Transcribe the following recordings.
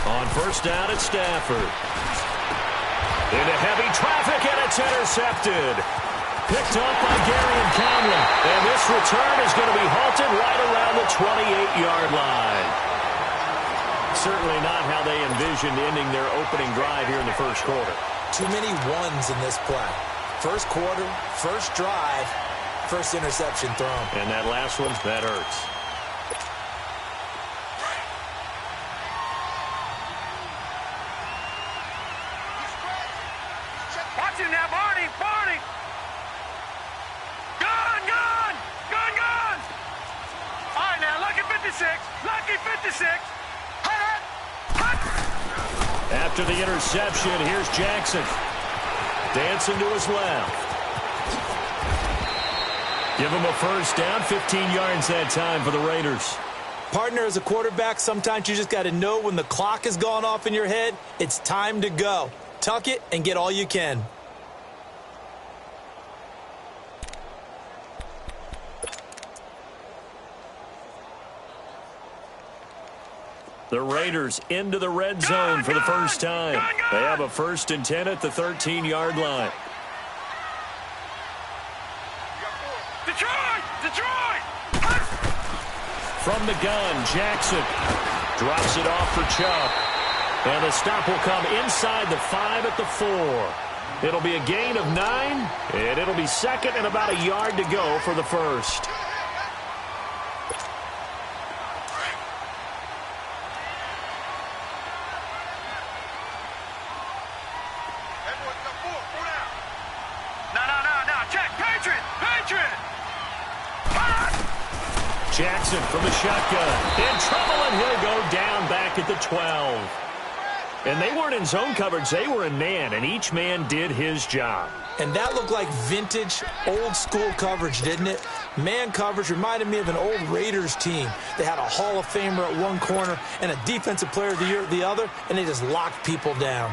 On first down at Stafford. Into heavy traffic, and it's intercepted. Picked up by Gary and Conley. And this return is going to be halted right around the 28-yard line. Certainly not how they envisioned ending their opening drive here in the first quarter. Too many ones in this play. First quarter, first drive, first interception thrown. And that last one, that hurts. Watch it now, Barney! Barney! Gone! Gone! Gone! Gone! All right, now, lucky 56. Lucky 56. After the interception, here's Jackson. Dancing to his left. Give him a first down, 15 yards that time for the Raiders. Partner, as a quarterback, sometimes you just got to know when the clock has gone off in your head, it's time to go. Tuck it and get all you can. The Raiders into the red zone for the first time. They have a 1st and 10 at the 13-yard line. Detroit! Detroit! From the gun, Jackson drops it off for Chubb. And the stop will come inside the 5 at the 4. It'll be a gain of 9, and it'll be second and about a yard to go for the first. Jackson from the shotgun. In trouble, and he'll go down back at the 12. And they weren't in zone coverage. They were in man, and each man did his job. And that looked like vintage, old-school coverage, didn't it? Man coverage reminded me of an old Raiders team. They had a Hall of Famer at one corner and a Defensive Player of the Year at the other, and they just locked people down.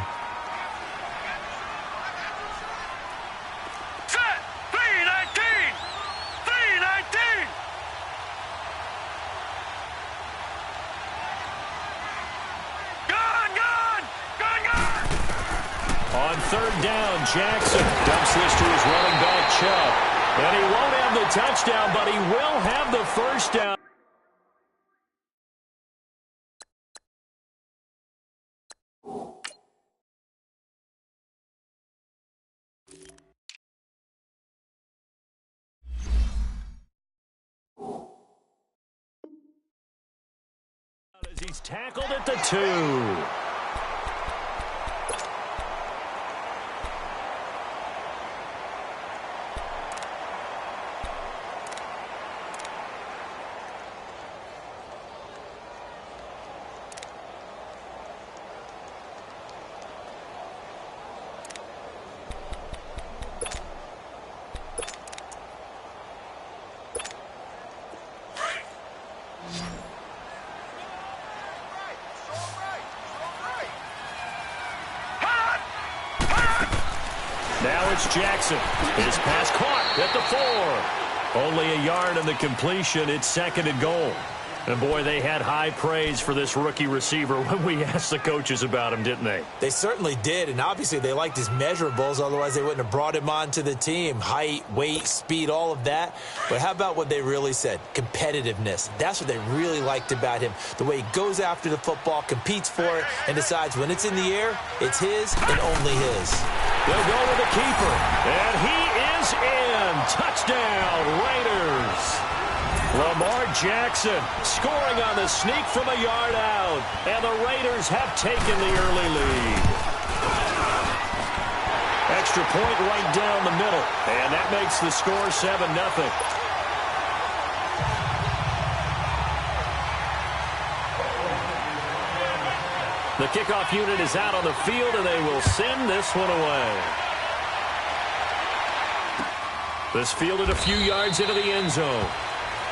Third down, Jackson dumps this to his running back, Chubb. And he won't have the touchdown, but he will have the first down. As he's tackled at the 2. Now it's Jackson. His pass caught at the 4. Only a yard on the completion. It's 2nd and goal. And, boy, they had high praise for this rookie receiver when we asked the coaches about him, didn't they? They certainly did, and obviously they liked his measurables. Otherwise, they wouldn't have brought him onto the team. Height, weight, speed, all of that. But how about what they really said? Competitiveness. That's what they really liked about him. The way he goes after the football, competes for it, and decides when it's in the air, it's his and only his. They'll go with the keeper, and he is in. Touchdown, Raiders. Lamar Jackson scoring on the sneak from a yard out, and the Raiders have taken the early lead. Extra point right down the middle, and that makes the score 7-0. The kickoff unit is out on the field, and they will send this one away. This fielded a few yards into the end zone.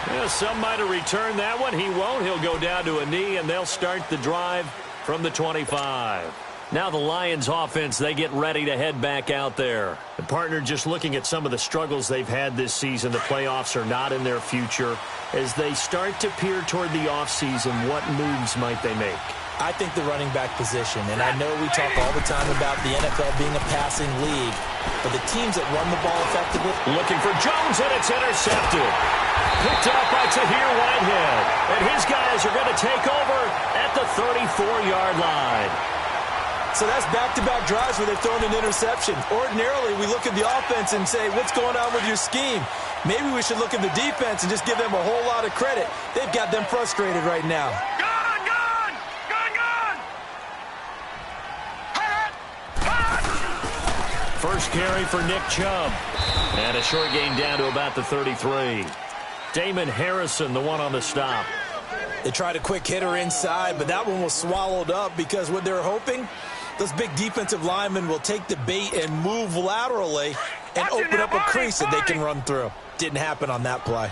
Yeah, some might have returned that one. He won't. He'll go down to a knee, and they'll start the drive from the 25. Now the Lions offense, they get ready to head back out there. The partner, just looking at some of the struggles they've had this season, the playoffs are not in their future. As they start to peer toward the offseason, what moves might they make? I think the running back position, and I know we talk all the time about the NFL being a passing league, but the teams that run the ball effectively. Looking for Jones, and it's intercepted. Picked up by Tahir Whitehead, and his guys are going to take over at the 34-yard line. So that's back-to-back drives where they've thrown an interception. Ordinarily, we look at the offense and say, what's going on with your scheme? Maybe we should look at the defense and just give them a whole lot of credit. They've got them frustrated right now. First carry for Nick Chubb. And a short gain down to about the 33. Damon Harrison, the one on the stop. They tried a quick hitter inside, but that one was swallowed up because what they're hoping, those big defensive linemen will take the bait and move laterally and open up a crease that they can run through. Didn't happen on that play.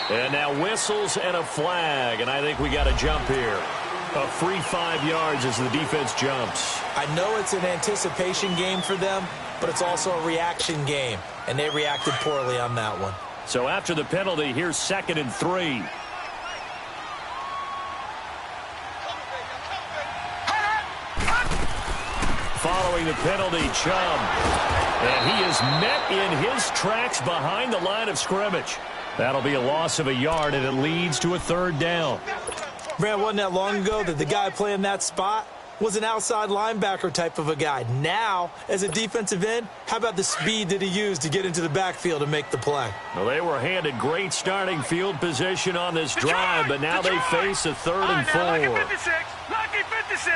And now whistles and a flag, and I think we got a jump here. A free 5 yards as the defense jumps. I know it's an anticipation game for them, but it's also a reaction game, and they reacted poorly on that one. So after the penalty, here's 2nd and 3. Following the penalty, Chubb. And he is met in his tracks behind the line of scrimmage. That'll be a loss of a yard, and it leads to a 3rd down. Brad, wasn't that long ago that the guy playing that spot was an outside linebacker type of a guy. Now, as a defensive end, how about the speed that he used to get into the backfield and make the play? Well, they were handed great starting field position on this drive, but now they face a 3rd and 4. Lucky 56. Lucky 56.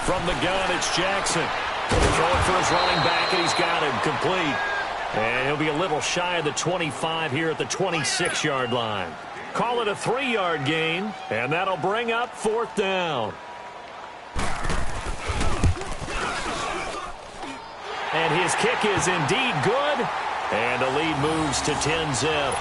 From the gun, it's Jackson. Throwing for his running back, and he's got him complete. And he'll be a little shy of the 25 here at the 26-yard line. Call it a 3-yard gain, and that'll bring up 4th down. And his kick is indeed good, and the lead moves to 10-zip.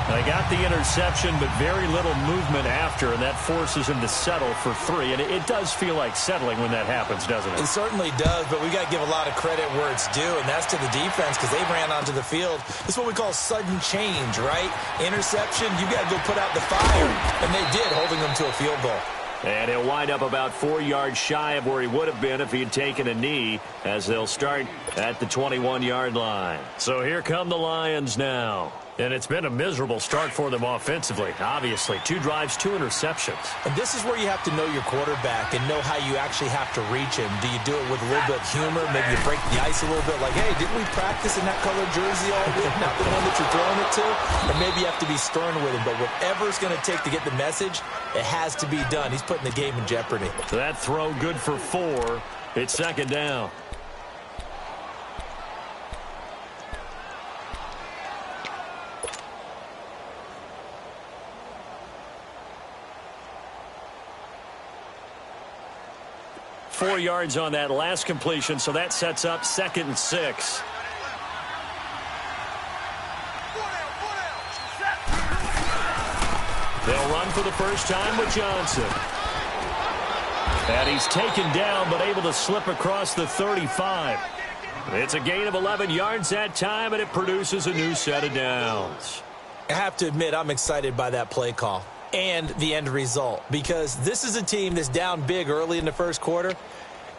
They got the interception, but very little movement after, and that forces him to settle for 3. And it does feel like settling when that happens, doesn't it? It certainly does, but we got to give a lot of credit where it's due, and that's to the defense because they ran onto the field. This is what we call sudden change, right? Interception, you got to go put out the fire, and they did, holding them to a field goal. And he'll wind up about 4 yards shy of where he would have been if he had taken a knee, as they'll start at the 21-yard line. So here come the Lions now. And it's been a miserable start for them offensively, obviously. 2 drives, 2 interceptions. And this is where you have to know your quarterback and know how you actually have to reach him. Do you do it with a little bit of humor? Maybe you break the ice a little bit, like, hey, didn't we practice in that colored jersey all week? Not the one that you're throwing it to? Or maybe you have to be stern with him. But whatever it's going to take to get the message, it has to be done. He's putting the game in jeopardy. So that throw good for 4. It's 2nd down. Four yards on that last completion, so that sets up 2nd and 6. They'll run for the first time with Johnson. And he's taken down, but able to slip across the 35. It's a gain of 11 yards that time, and it produces a new set of downs. I have to admit, I'm excited by that play call and the end result, because this is a team that's down big early in the first quarter,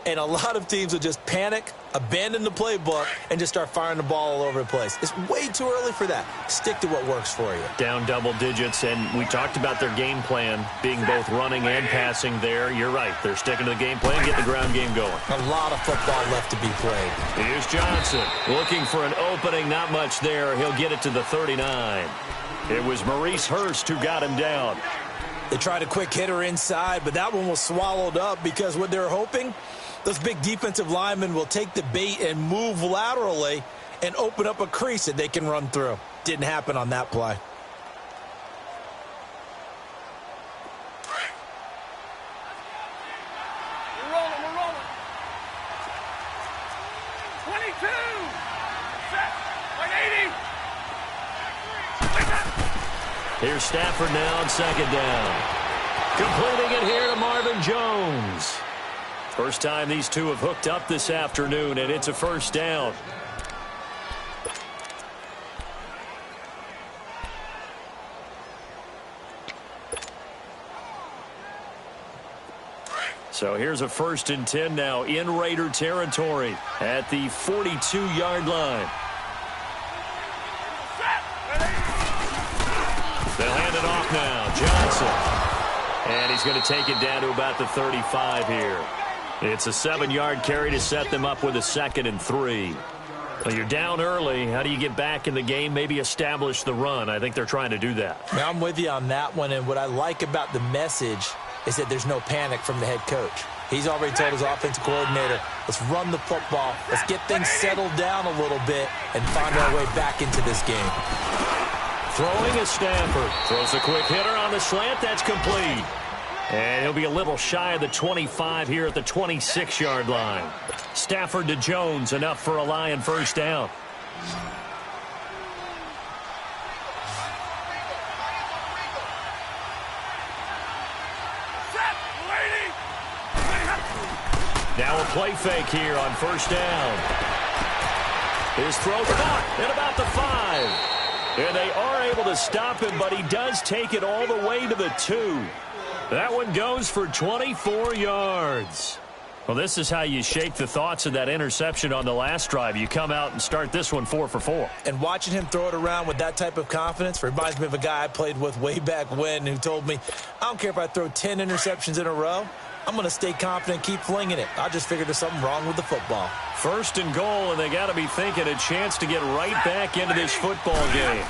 and a lot of teams will just panic, abandon the playbook, and just start firing the ball all over the place. It's way too early for that. Stick to what works for you. Down double digits, and we talked about their game plan being both running and passing there. You're right. They're sticking to the game plan, getting the ground game going. A lot of football left to be played. Here's Johnson looking for an opening. Not much there. He'll get it to the 39. It was Maurice Hurst who got him down. They tried a quick hitter inside, but that one was swallowed up because what they're hoping, those big defensive linemen will take the bait and move laterally and open up a crease that they can run through. Didn't happen on that play. We're rolling. 22. Set. 180. Here's Stafford now on second down. Completing it here to Marvin Jones. First time these two have hooked up this afternoon, and it's a first down. So here's a 1st and 10 now in Raider territory at the 42-yard line. They'll hand it off now. Johnson. And he's going to take it down to about the 35 here. It's a 7-yard carry to set them up with a 2nd and 3. Well, you're down early. How do you get back in the game? Maybe establish the run. I think they're trying to do that. Now, I'm with you on that one, and what I like about the message is that there's no panic from the head coach. He's already told his offensive coordinator, let's run the football, let's get things settled down a little bit and find our way back into this game. Throwing is Stafford. Throws a quick hitter on the slant. That's complete. And he'll be a little shy of the 25 here at the 26-yard line. Stafford to Jones, enough for a Lion first down. Now a play fake here on first down. His throw caught at about the 5. And they are able to stop him, but he does take it all the way to the 2. That one goes for 24 yards. Well, this is how you shake the thoughts of that interception on the last drive. You come out and start this one 4 for 4. And watching him throw it around with that type of confidence reminds me of a guy I played with way back when who told me, I don't care if I throw 10 interceptions in a row. I'm going to stay confident, keep flinging it. I just figured there's something wrong with the football. 1st and goal, and they got to be thinking a chance to get right back into this football game.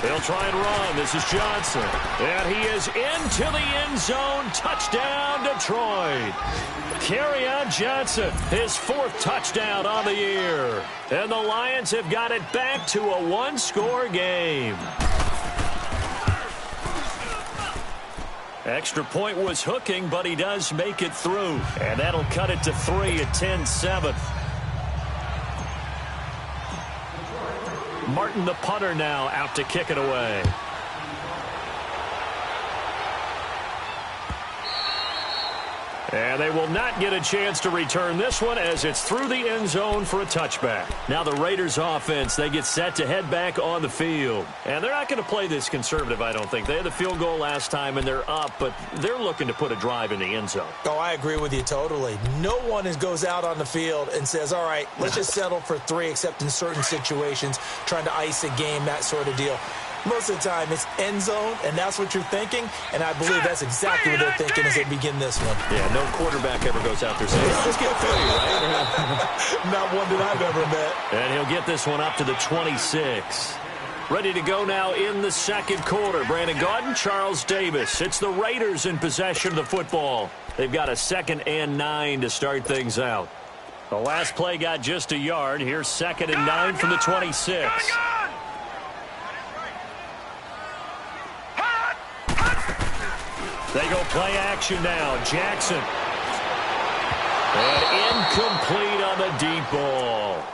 They'll try and run. This is Johnson. And he is into the end zone. Touchdown, Detroit. Kerryon Johnson, his 4th touchdown on the year. And the Lions have got it back to a 1-score game. Extra point was hooking, but he does make it through. And that'll cut it to 3 at 10-7. Martin, the punter, now out to kick it away. And they will not get a chance to return this one as it's through the end zone for a touchback. Now the Raiders offense, they get set to head back on the field. And they're not going to play this conservative, I don't think. They had the field goal last time and they're up, but they're looking to put a drive in the end zone. Oh, I agree with you totally. No one goes out on the field and says, all right, let's just settle for 3, except in certain situations, trying to ice a game, that sort of deal. Most of the time, it's end zone, and that's what you're thinking, and I believe that's exactly what they're thinking as they begin this one. Yeah, no quarterback ever goes out there saying, let's get 3, right? Not one that I've ever met. And he'll get this one up to the 26. Ready to go now in the second quarter. Brandon Gaudin, Charles Davis. It's the Raiders in possession of the football. They've got a 2nd and 9 to start things out. The last play got just a yard. Here's 2nd and 9 from the 26. They go play action now. Jackson. And incomplete on the deep ball.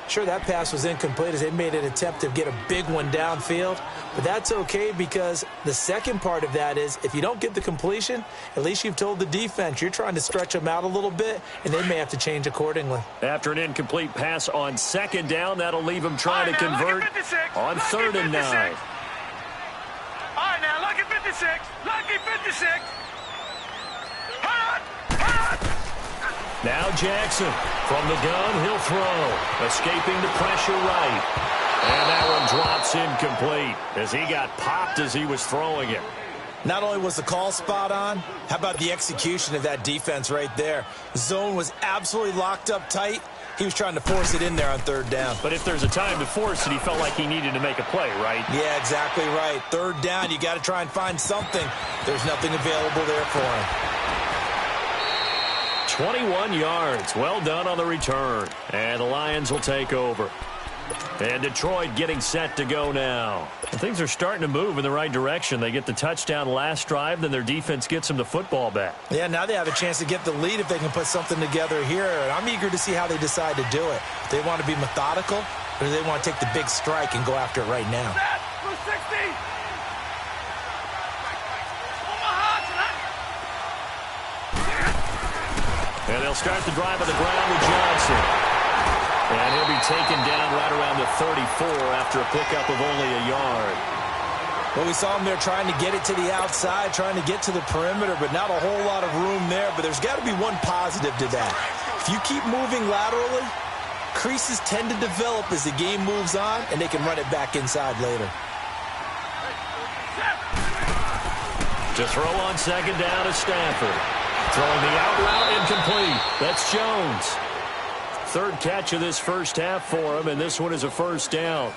Sure, that pass was incomplete as they made an attempt to get a big one downfield. But that's okay because the second part of that is if you don't get the completion, at least you've told the defense you're trying to stretch them out a little bit, and they may have to change accordingly. After an incomplete pass on 2nd down, that'll leave them trying to convert on 3rd and 9. All right, now, lucky 56. Lucky 56. Now Jackson from the gun, he'll throw. Escaping the pressure right. And that one drops incomplete as he got popped as he was throwing it. Not only was the call spot on, how about the execution of that defense right there? The zone was absolutely locked up tight. He was trying to force it in there on 3rd down. But if there's a time to force it, he felt like he needed to make a play, right? Yeah, exactly right. 3rd down, you got to try and find something. There's nothing available there for him. 21 yards. Well done on the return. And the Lions will take over. And Detroit getting set to go now. And things are starting to move in the right direction. They get the touchdown last drive, then their defense gets them the football back. Yeah, now they have a chance to get the lead if they can put something together here. And I'm eager to see how they decide to do it. They want to be methodical, or do they want to take the big strike and go after it right now? And they'll start the drive on the ground with Johnson. And he'll be taken down right around the 34 after a pickup of only a yard. Well, we saw him there trying to get it to the outside, trying to get to the perimeter, but not a whole lot of room there. But there's got to be one positive to that. If you keep moving laterally, creases tend to develop as the game moves on, and they can run it back inside later. To throw on second down is Stafford. Throwing the out route incomplete. That's Jones. Third catch of this first half for him, and this one is a first down.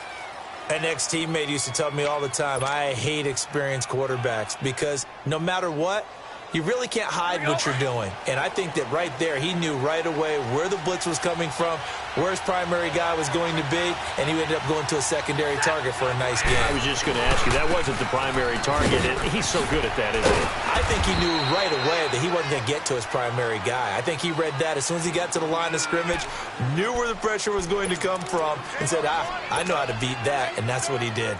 An ex-teammate used to tell me all the time, I hate experienced quarterbacks because no matter what, you really can't hide what you're doing. And I think that right there, he knew right away where the blitz was coming from, where his primary guy was going to be, and he ended up going to a secondary target for a nice game. I was just going to ask you, that wasn't the primary target. He's so good at that, isn't he? I think he knew right away that he wasn't going to get to his primary guy. I think he read that as soon as he got to the line of scrimmage, knew where the pressure was going to come from, and said, I know how to beat that, and that's what he did.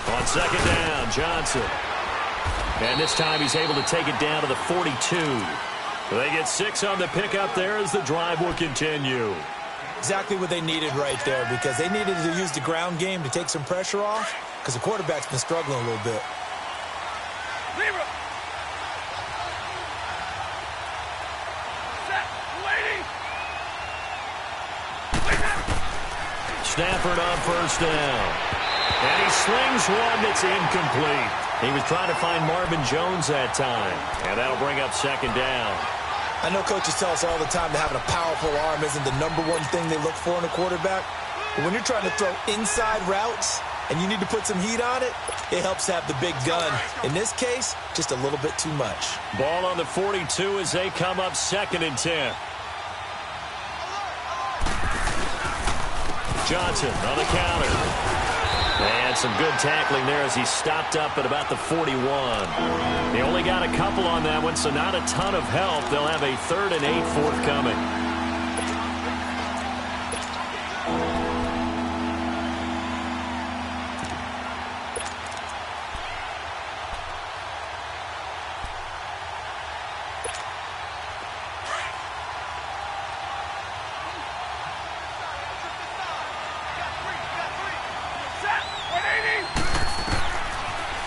On second down, Johnson. And this time he's able to take it down to the 42. They get 6 on the pickup there as the drive will continue. Exactly what they needed right there because they needed to use the ground game to take some pressure off because the quarterback's been struggling a little bit. Stafford on first down. And he slings one that's incomplete. He was trying to find Marvin Jones that time. And that'll bring up second down. I know coaches tell us all the time that having a powerful arm isn't the #1 thing they look for in a quarterback. But when you're trying to throw inside routes and you need to put some heat on it, it helps have the big gun. In this case, just a little bit too much. Ball on the 42 as they come up 2nd and 10. Johnson on the counter. And some good tackling there as he stopped up at about the 41. They only got a couple on that one, so not a ton of help. They'll have a 3rd and 8 forthcoming.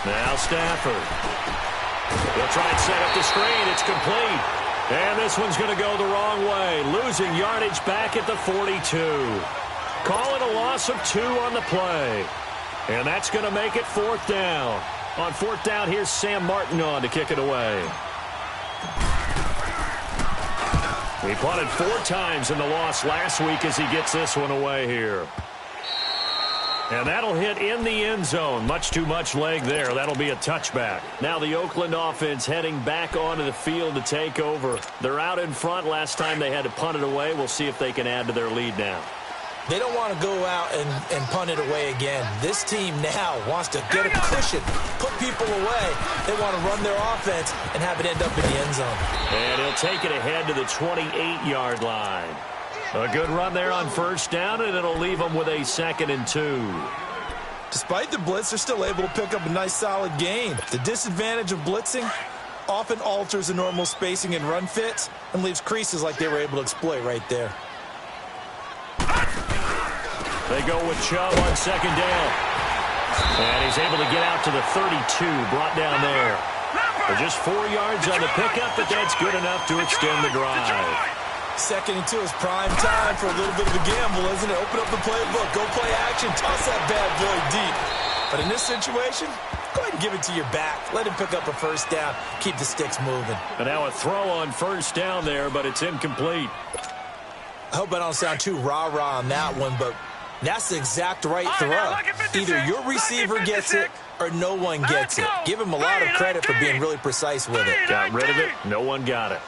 Now Stafford. They'll try and set up the screen. It's complete. And this one's going to go the wrong way. Losing yardage back at the 42. Call it a loss of 2 on the play. And that's going to make it 4th down. On 4th down, here's Sam Martin on to kick it away. He punted 4 times in the loss last week as he gets this one away here. And that'll hit in the end zone. Much too much leg there. That'll be a touchback. Now the Oakland offense heading back onto the field to take over. They're out in front. Last time they had to punt it away. We'll see if they can add to their lead now. They don't want to go out and punt it away again. This team now wants to get a cushion, put people away. They want to run their offense and have it end up in the end zone. And he'll take it ahead to the 28-yard line. A good run there on first down, and it'll leave them with a 2nd and 2. Despite the blitz, they're still able to pick up a nice, solid gain. The disadvantage of blitzing often alters the normal spacing and run fits and leaves creases like they were able to exploit right there. They go with Chubb on second down. And he's able to get out to the 32, brought down there. Just 4 yards on the pickup, but that's good enough to extend the drive. 2nd and 2 is prime time for a little bit of a gamble, isn't it? Open up the playbook, go play action, toss that bad boy deep. But in this situation, go ahead and give it to your back. Let him pick up a first down, keep the sticks moving. And now a throw on first down there, but it's incomplete. I hope I don't sound too rah-rah on that one, but that's the exact right throw. Either your receiver gets it or no one gets it. Give him a lot of credit for being really precise with it. Got rid of it. No one got it.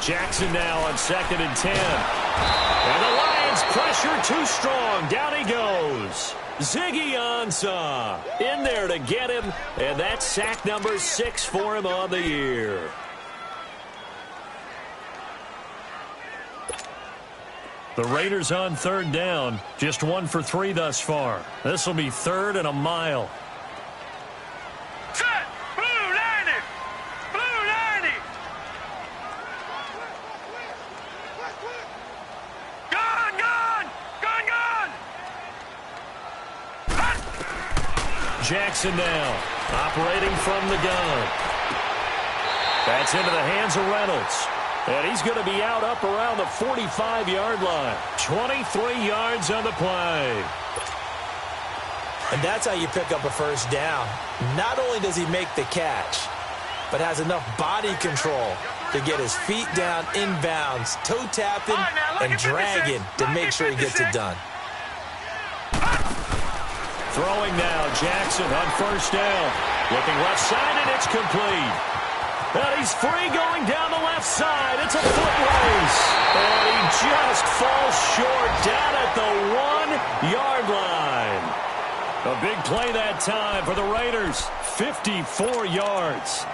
Jackson now on 2nd and 10. And the Lions Lions pressure too strong. Down he goes. Ziggy Ansah in there to get him, and that's sack number 6 for him on the year. The Raiders on 3rd down, just 1 for 3 thus far. This will be 3rd and a mile. Set! Blue 90! Blue 90! Gone! Gone! Gone! Gone! Jackson now, operating from the gun. That's into the hands of Reynolds. And he's going to be out up around the 45-yard line. 23 yards on the play. And that's how you pick up a first down. Not only does he make the catch, but has enough body control to get his feet down inbounds, toe tapping and dragging to make sure he gets it done. Throwing now, Jackson on first down. Looking left side, and it's complete. And he's free going down the left side. It's a foot race. And he just falls short down at the 1-yard line. A big play that time for the Raiders. 54 yards.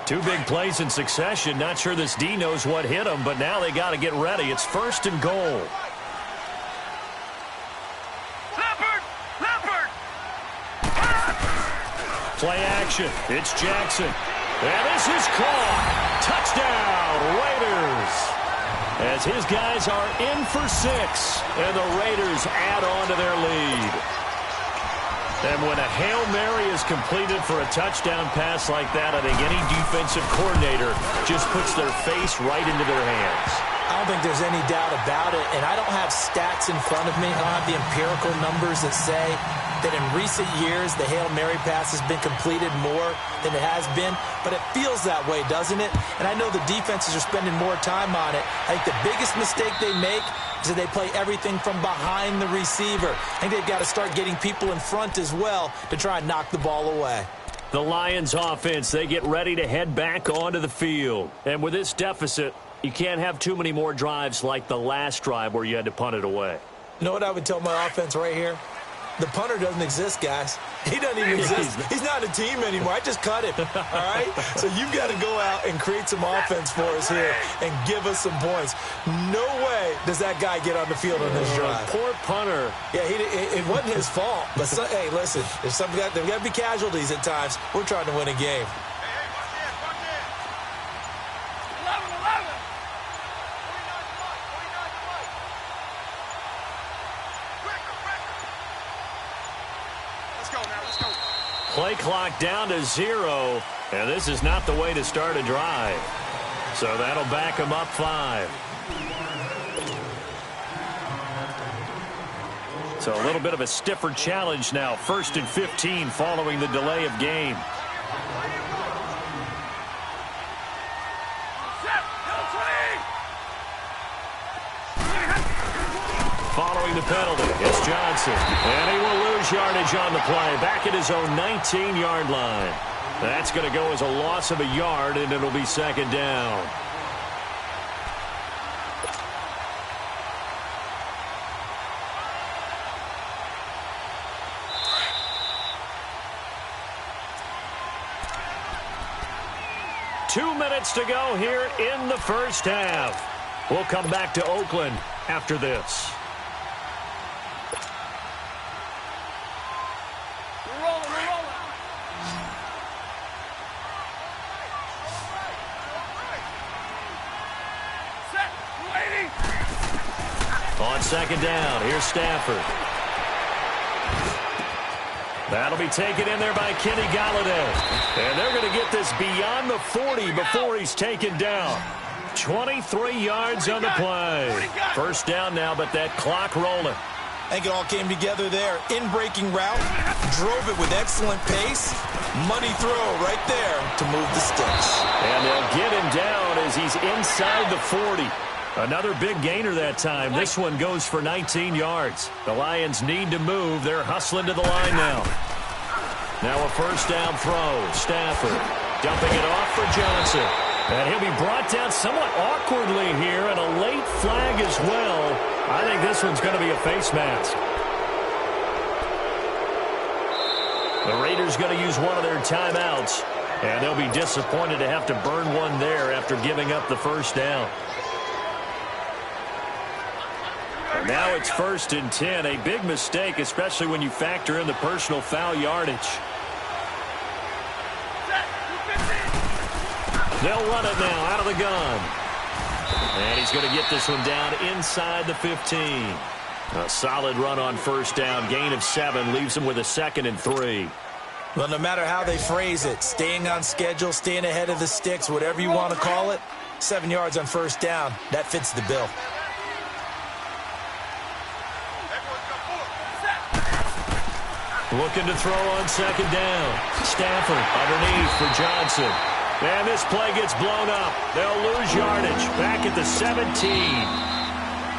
Two big plays in succession. Not sure this D knows what hit him, but now they got to get ready. It's 1st and goal. Play action. It's Jackson. And this is caught. Touchdown, Raiders. As his guys are in for 6, and the Raiders add on to their lead. And when a Hail Mary is completed for a touchdown pass like that, I think any defensive coordinator just puts their face right into their hands. I don't think there's any doubt about it, and I don't have stats in front of me. I don't have the empirical numbers that say that in recent years the Hail Mary pass has been completed more than it has been, but it feels that way, doesn't it? And I know the defenses are spending more time on it. I think the biggest mistake they make is that they play everything from behind the receiver. I think they've got to start getting people in front as well to try and knock the ball away. The Lions offense, they get ready to head back onto the field. And with this deficit, you can't have too many more drives like the last drive where you had to punt it away. You know what I would tell my offense right here? The punter doesn't exist, guys. He doesn't even exist. He's not a team anymore. I just cut him, all right? So you've got to go out and create some offense for us here and give us some points. No way does that guy get on the field on this drive. Poor punter. Yeah, it wasn't his fault. But, hey, listen, there's got to be casualties at times. We're trying to win a game. Play clock down to 0, and this is not the way to start a drive. So that'll back them up 5. So a little bit of a stiffer challenge now. 1st and 15 following the delay of game. Following the penalty, it's Johnson. And he will lose yardage on the play. Back at his own 19-yard line. That's going to go as a loss of a yard, and it'll be 2nd down. Two minutes to go here in the first half. We'll come back to Oakland after this. On 2nd down, here's Stafford. That'll be taken in there by Kenny Galladay. And they're going to get this beyond the 40 before he's taken down. 23 yards on the play. First down now, but that clock rolling. I think it all came together there. In-breaking route, drove it with excellent pace. Money throw right there to move the sticks. And they'll get him down as he's inside the 40. Another big gainer that time. This one goes for 19 yards. The Lions need to move. They're hustling to the line now. Now a first down throw. Stafford dumping it off for Johnson. And he'll be brought down somewhat awkwardly here, and a late flag as well. I think this one's going to be a face mask. The Raiders going to use one of their timeouts, and they'll be disappointed to have to burn one there after giving up the first down. And now it's 1st and 10, a big mistake, especially when you factor in the personal foul yardage. They'll run it now out of the gun. And he's going to get this one down inside the 15. A solid run on first down. Gain of 7 leaves him with a 2nd and 3. Well, no matter how they phrase it, staying on schedule, staying ahead of the sticks, whatever you want to call it, 7 yards on first down, that fits the bill. Looking to throw on 2nd down. Stafford underneath for Johnson. And this play gets blown up. They'll lose yardage back at the 17.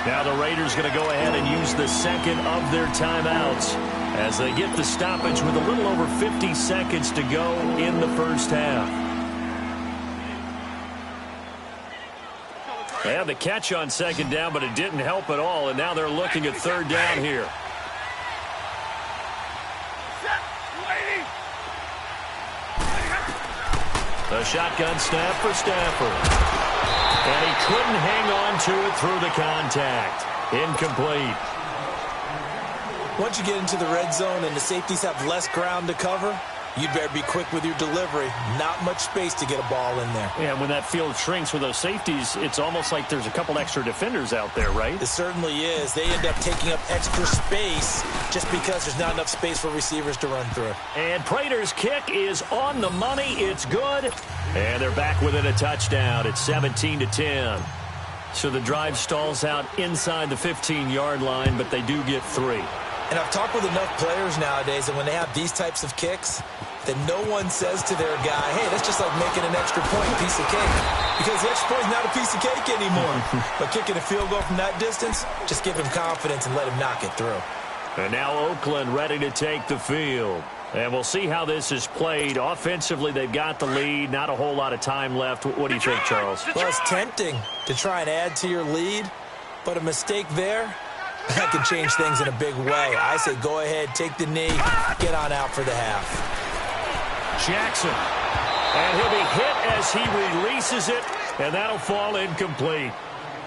Now the Raiders going to go ahead and use the second of their timeouts as they get the stoppage with a little over 50 seconds to go in the first half. They had the catch on 2nd down, but it didn't help at all, and now they're looking at 3rd down here. The shotgun snap for Stafford. And he couldn't hang on to it through the contact. Incomplete. Once you get into the red zone and the safeties have less ground to cover, you'd better be quick with your delivery. Not much space to get a ball in there. Yeah, when that field shrinks with those safeties, it's almost like there's a couple extra defenders out there, right? It certainly is. They end up taking up extra space just because there's not enough space for receivers to run through. And Prater's kick is on the money. It's good. And they're back within a touchdown. It's 17-10. So the drive stalls out inside the 15-yard line, but they do get 3. And I've talked with enough players nowadays that when they have these types of kicks, that no one says to their guy, hey, that's just like making an extra point, piece of cake. Because the extra point is not a piece of cake anymore. But kicking a field goal from that distance, just give him confidence and let him knock it through. And now Oakland ready to take the field. And we'll see how this is played. Offensively, they've got the lead. Not a whole lot of time left. What do you think, Charles? Well, it's tempting to try and add to your lead, but a mistake there, that can change things in a big way. I say go ahead, take the knee, get on out for the half. Jackson. And he'll be hit as he releases it, and that'll fall incomplete.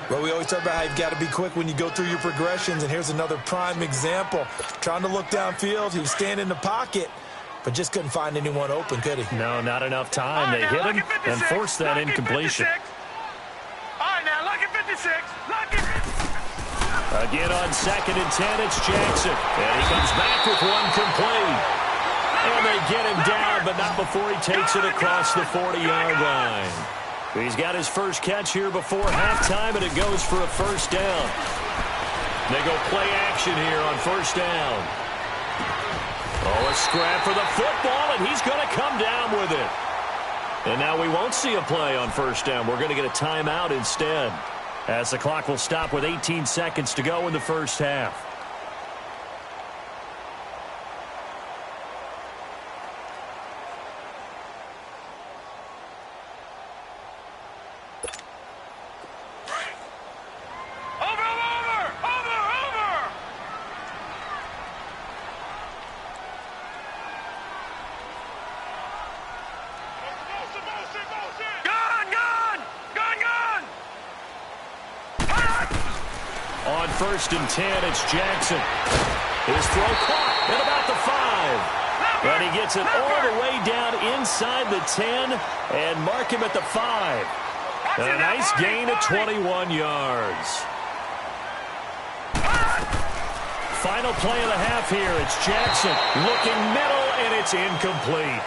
Well, we always talk about how you've got to be quick when you go through your progressions, and here's another prime example. Trying to look downfield, he was standing in the pocket, but just couldn't find anyone open, could he? No, not enough time. They hit him and forced that incompletion. All right, now, lucky 56. Lucky 56. Again on 2nd and 10, it's Jackson. And he comes back with one complete. And they get him down, but not before he takes it across the 40-yard line. He's got his first catch here before halftime, and it goes for a first down. They go play action here on first down. Oh, a scrap for the football, and he's going to come down with it. And now we won't see a play on first down. We're going to get a timeout instead, as the clock will stop with 18 seconds to go in the first half. On 1st and 10, it's Jackson. His throw caught at about the 5. And he gets it all the way down inside the 10 and mark him at the 5. A nice gain of 21 yards. Final play of the half here. It's Jackson looking middle, and it's incomplete.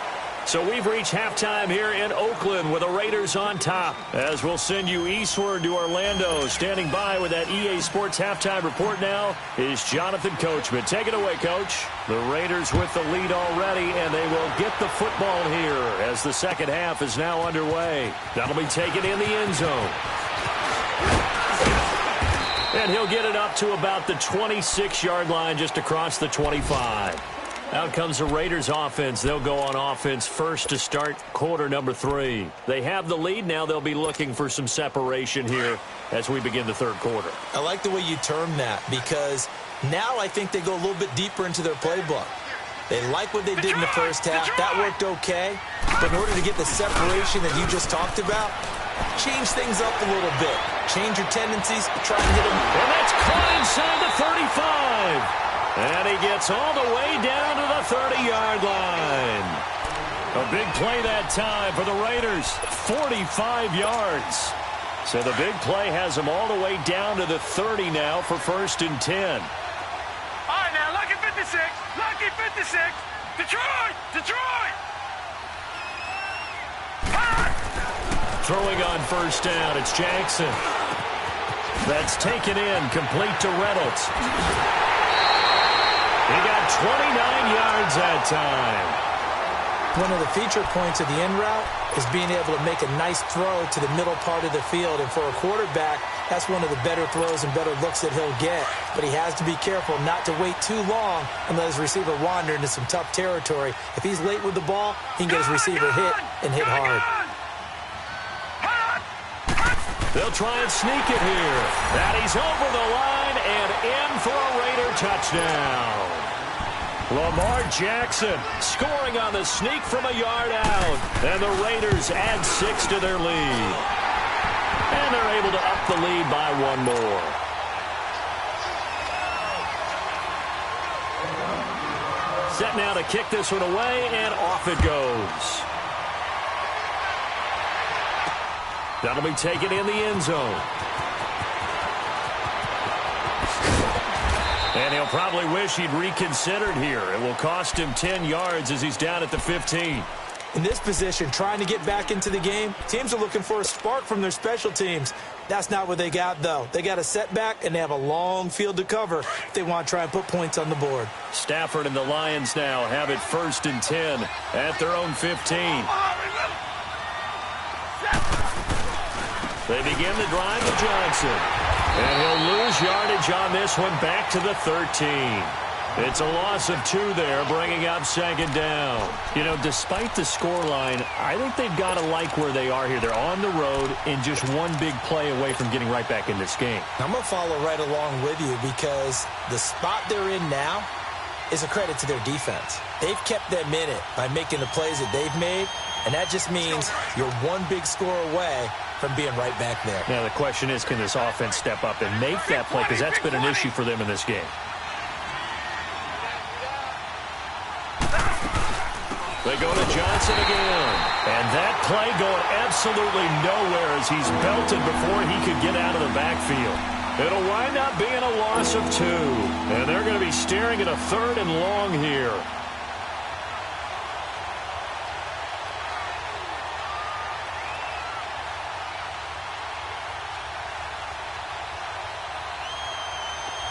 So we've reached halftime here in Oakland with the Raiders on top. As we'll send you eastward to Orlando. Standing by with that EA Sports halftime report now is Jonathan Coachman. Take it away, Coach. The Raiders with the lead already, and they will get the football here as the second half is now underway. That'll be taken in the end zone. And he'll get it up to about the 26-yard line just across the 25. Out comes the Raiders offense. They'll go on offense first to start quarter number 3. They have the lead. Now they'll be looking for some separation here as we begin the third quarter. I like the way you term that because now I think they go a little bit deeper into their playbook. They like what they did in the first half. That worked okay. But in order to get the separation that you just talked about, change things up a little bit. Change your tendencies. Try and hit them. And that's caught inside the 35. And he gets all the way down to the 30-yard line. A big play that time for the Raiders. 45 yards. So the big play has them all the way down to the 30 now for 1st and 10. All right, now, lucky 56. Lucky 56. Detroit! Detroit! Throwing on 1st down, it's Jackson. That's taken in, complete to Reynolds. He got 29 yards that time. One of the feature points of the end route is being able to make a nice throw to the middle part of the field. And for a quarterback, that's one of the better throws and better looks that he'll get. But he has to be careful not to wait too long and let his receiver wander into some tough territory. If he's late with the ball, he can get his receiver hit and hit hard. They'll try and sneak it here. And he's over the line and in for a Raider touchdown. Lamar Jackson scoring on the sneak from a yard out. And the Raiders add 6 to their lead. And they're able to up the lead by 1 more. Set now to kick this one away, and off it goes. That'll be taken in the end zone. And he'll probably wish he'd reconsidered here. It will cost him 10 yards as he's down at the 15. In this position, trying to get back into the game, teams are looking for a spark from their special teams. That's not what they got, though. They got a setback, and they have a long field to cover if they want to try and put points on the board. Stafford and the Lions now have it 1st and 10 at their own 15. They begin the drive with Johnson. And he'll lose yardage on this one back to the 13. It's a loss of 2 there, bringing up 2nd down. You know, despite the scoreline, I think they've got to like where they are here. They're on the road and just one big play away from getting right back in this game. I'm going to follow right along with you because the spot they're in now is a credit to their defense. They've kept them in it by making the plays that they've made, and that just means you're one big score away from being right back there. Now, the question is, can this offense step up and make that play? Because that's been an issue for them in this game. They go to Johnson again. And that play going absolutely nowhere as he's belted before he could get out of the backfield. It'll wind up being a loss of 2. And they're going to be staring at a 3rd and long here.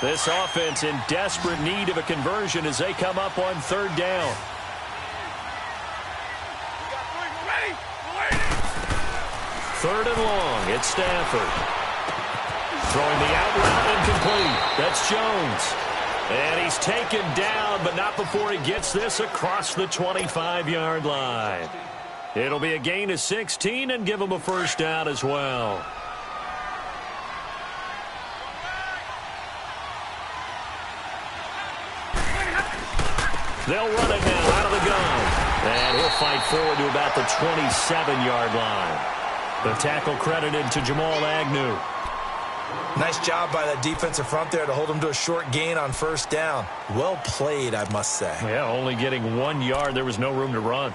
This offense in desperate need of a conversion as they come up on 3rd down. Third and long, it's Stafford. Throwing the out route incomplete. That's Jones. And he's taken down, but not before he gets this across the 25-yard line. It'll be a gain of 16 and give him a 1st down as well. They'll run it now out of the gun. And he'll fight forward to about the 27-yard line. The tackle credited to Jamal Agnew. Nice job by that defensive front there to hold him to a short gain on 1st down. Well played, I must say. Yeah, only getting 1 yard. There was no room to run.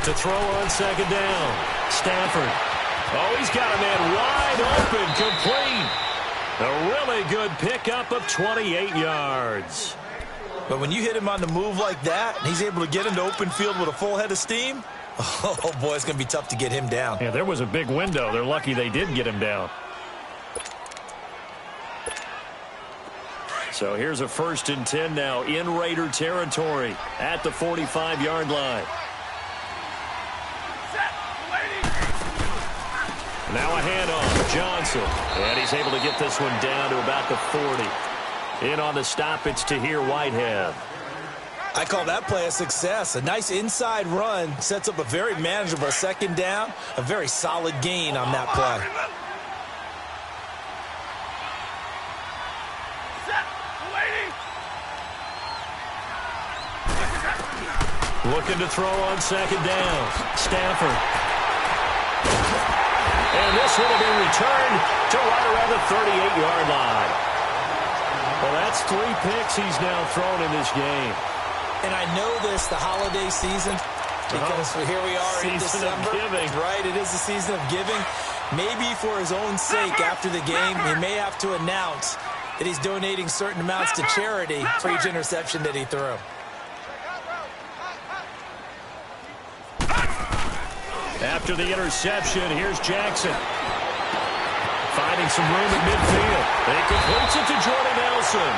To throw on 2nd down. Stafford. Oh, he's got a man wide open, complete. A really good pickup of 28 yards. But when you hit him on the move like that, and he's able to get into open field with a full head of steam, Oh, boy, it's going to be tough to get him down. Yeah, there was a big window. They're lucky they did get him down. So here's a 1st and 10 now in Raider territory at the 45-yard line. Now a handoff, Johnson. And he's able to get this one down to about the 40. In on the stoppage to here, Whitehead. I call that play a success. A nice inside run sets up a very manageable 2nd down. A very solid gain on that play. Looking to throw on 2nd down. Stafford. And this one will be returned to right around the 38-yard line. Well, that's 3 picks he's now thrown in this game. And I know this, the holiday season, because here we are in December. Season of giving. Right, it is the season of giving. Maybe for his own sake after the game, he may have to announce that he's donating certain amounts to charity for each interception that he threw. After the interception, here's Jackson. Finding some room at midfield. He completes it to Jordan Nelson.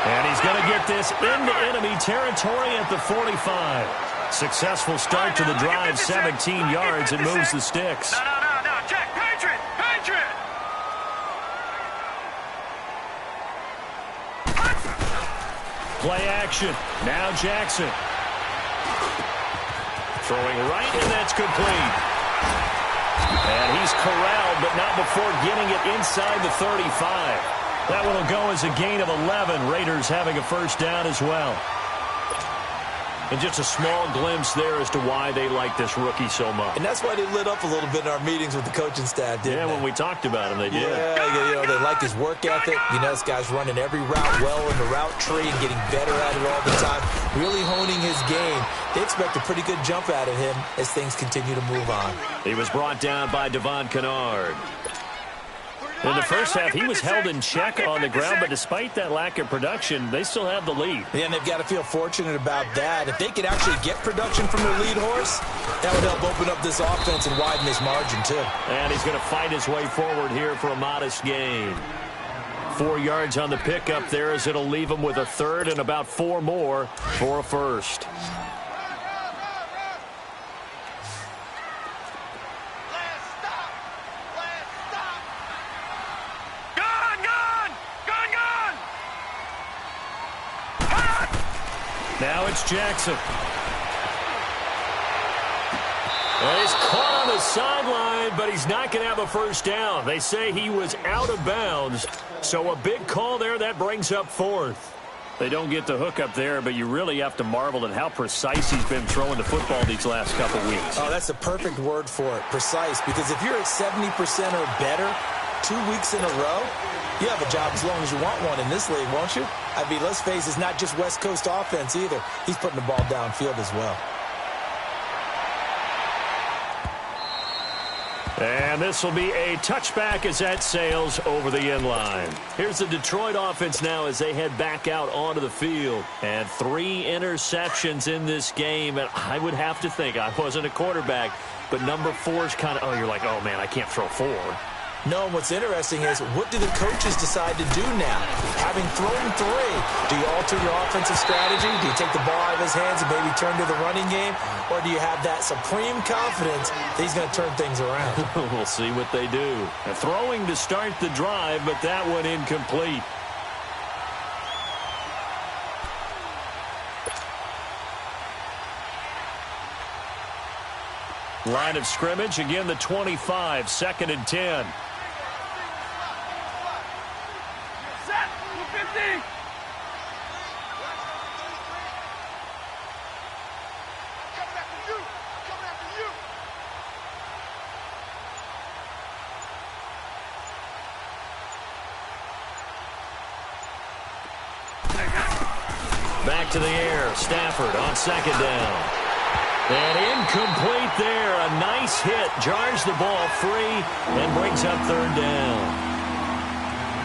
And he's going to get this into enemy territory at the 45. Successful start to the drive, 17 yards, and moves the sticks. No, Jack, Patriot! Play action. Now Jackson. Throwing right, and that's complete. And he's corralled, but not before getting it inside the 35. That one will go as a gain of 11. Raiders having a 1st down as well. And just a small glimpse there as to why they like this rookie so much. And that's why they lit up a little bit in our meetings with the coaching staff, didn't they? When we talked about him, they did. Yeah, they like his work ethic. This guy's running every route well in the route tree and getting better at it all the time, really honing his game. They expect a pretty good jump out of him as things continue to move on. He was brought down by Devon Kennard. In the first half, he was held in check on the ground, but despite that lack of production, they still have the lead. Yeah, and they've got to feel fortunate about that. If they could actually get production from their lead horse, that would help open up this offense and widen this margin, too. And he's going to fight his way forward here for a modest gain. 4 yards on the pickup there as it'll leave him with a 3rd and about 4 more for a 1st. Now it's Jackson. Well, he's caught on the sideline, but he's not going to have a 1st down. They say he was out of bounds, so a big call there. That brings up 4th. They don't get the hook up there, but you really have to marvel at how precise he's been throwing the football these last couple weeks. Oh, that's the perfect word for it, precise, because if you're at 70% or better 2 weeks in a row, you have a job as long as you want one in this league, won't you? I mean, let's face it, it's not just West Coast offense either. He's putting the ball downfield as well. And this will be a touchback as that sails over the end line. Here's the Detroit offense now as they head back out onto the field. And 3 interceptions in this game. And I would have to think, I wasn't a quarterback, but number 4 is kind of, you're like, oh, man, I can't throw 4. No, and what's interesting is, what do the coaches decide to do now? Having thrown 3, do you alter your offensive strategy? Do you take the ball out of his hands and maybe turn to the running game? Or do you have that supreme confidence that he's going to turn things around? We'll see what they do. Throwing to start the drive, but that one incomplete. Line of scrimmage, again the 25, 2nd and 10. Set, 250. Back to the air, Stafford on 2nd down. And incomplete there. A nice hit. Jars the ball free and brings up 3rd down.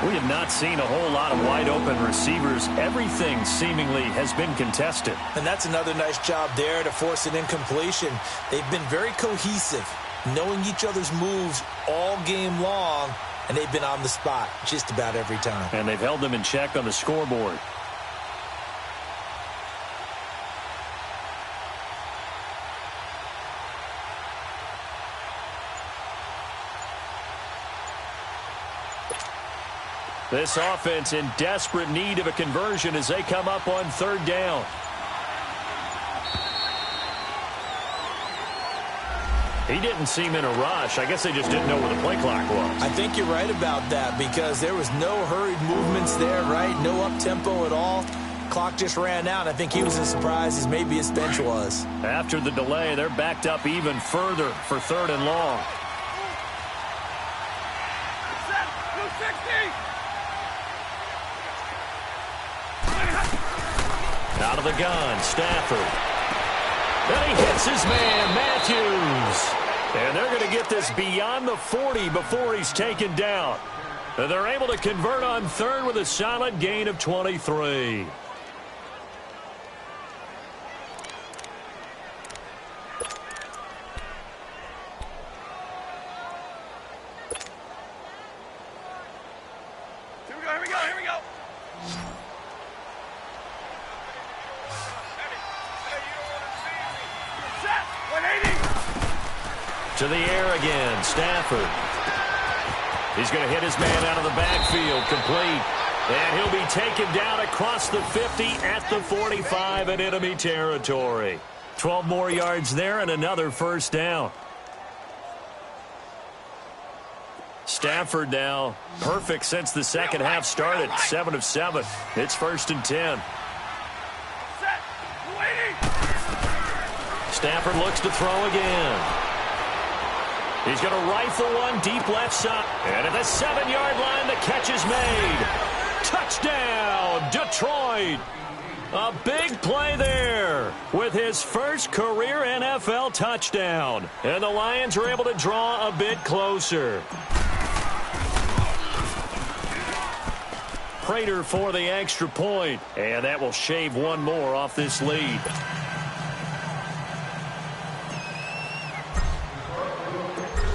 We have not seen a whole lot of wide-open receivers. Everything seemingly has been contested. And that's another nice job there to force an incompletion. They've been very cohesive, knowing each other's moves all game long, and they've been on the spot just about every time. And they've held them in check on the scoreboard. This offense in desperate need of a conversion as they come up on third down. He didn't seem in a rush. I guess they just didn't know where the play clock was. I think you're right about that because there was no hurried movements there, right? No up-tempo at all. Clock just ran out. I think he was as surprised as maybe his bench was. After the delay, they're backed up even further for third and long. Out of the gun, Stafford. Then he hits his man, Matthews. And they're going to get this beyond the 40 before he's taken down. And they're able to convert on third with a solid gain of 23. Here we go. To the air again, Stafford. He's going to hit his man out of the backfield, complete. And he'll be taken down across the 50 at the 45 in enemy territory. 12 more yards there and another first down. Stafford now perfect since the second half started. 7 of 7. It's 1st and 10. Stafford looks to throw again. He's going to rifle one deep left side. And at the 7-yard line, the catch is made. Touchdown, Detroit. A big play there with his first career NFL touchdown. And the Lions are able to draw a bit closer. Prater for the extra point. And that will shave one more off this lead.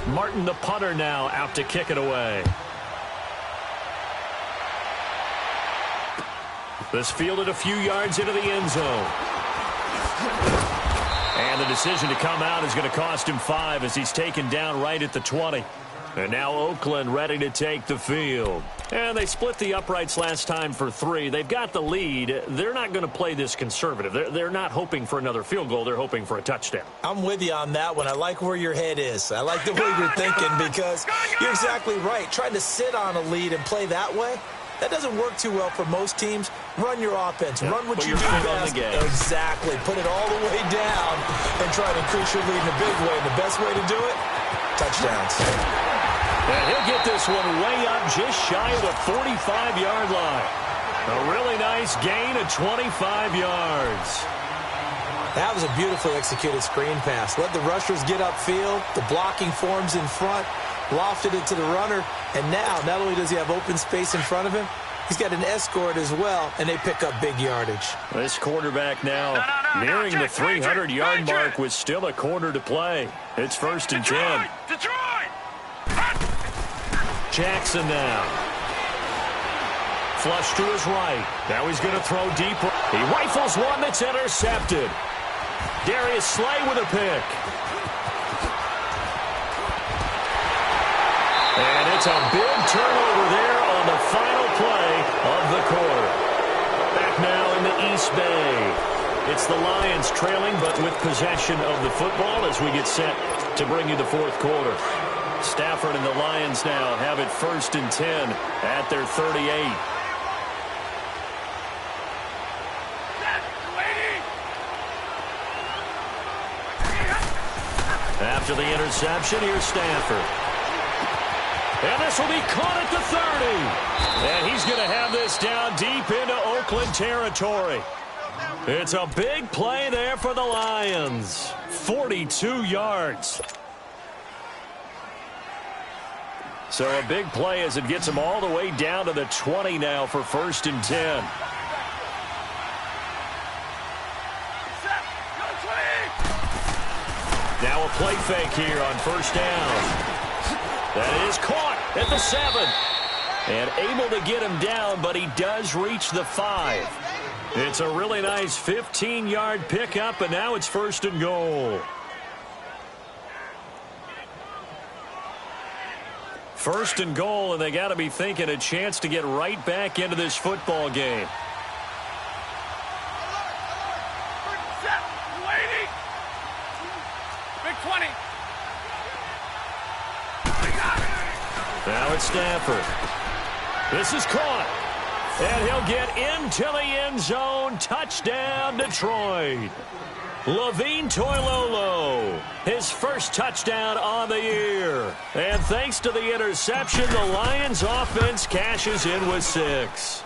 Martin, the punter, now out to kick it away. This fielded a few yards into the end zone. And the decision to come out is going to cost him 5 as he's taken down right at the 20. And now Oakland ready to take the field. And they split the uprights last time for 3. They've got the lead. They're not going to play this conservative. They're not hoping for another field goal. They're hoping for a touchdown. I'm with you on that one. I like where your head is. I like the way you're thinking because you're exactly right. Trying to sit on a lead and play that way, that doesn't work too well for most teams. Run your offense. Yep. Run what you do best. Exactly. Put it all the way down and try to increase your lead in a big way. And the best way to do it, touchdowns. And he'll get this one way up just shy of the 45-yard line. A really nice gain of 25 yards. That was a beautifully executed screen pass. Let the rushers get upfield. The blocking forms in front. Lofted it to the runner. And now, not only does he have open space in front of him, he's got an escort as well, and they pick up big yardage. This quarterback now nearing the 300-yard mark with still a quarter to play. It's 1st and 10. Detroit! Jackson now. Flush to his right. Now he's going to throw deep. He rifles one that's intercepted. Darius Slay with a pick. And it's a big turnover there on the final play of the quarter. Back now in the East Bay. It's the Lions trailing, but with possession of the football as we get set to bring you the 4th quarter. Stafford and the Lions now have it 1st and 10 at their 38. After the interception, here's Stafford. And this will be caught at the 30. And he's going to have this down deep into Oakland territory. It's a big play there for the Lions. 42 yards. So a big play as it gets him all the way down to the 20 now for 1st and 10. Now a play fake here on 1st down. That is caught at the 7. And able to get him down, but he does reach the 5. It's a really nice 15-yard pickup, and now it's 1st and goal. 1st and goal, and they got to be thinking a chance to get right back into this football game. Waiting. Big 20. Now it's Stafford. This is caught. And he'll get into the end zone. Touchdown, Detroit. Levine Toilolo, his first touchdown on the year. And thanks to the interception, the Lions offense cashes in with 6.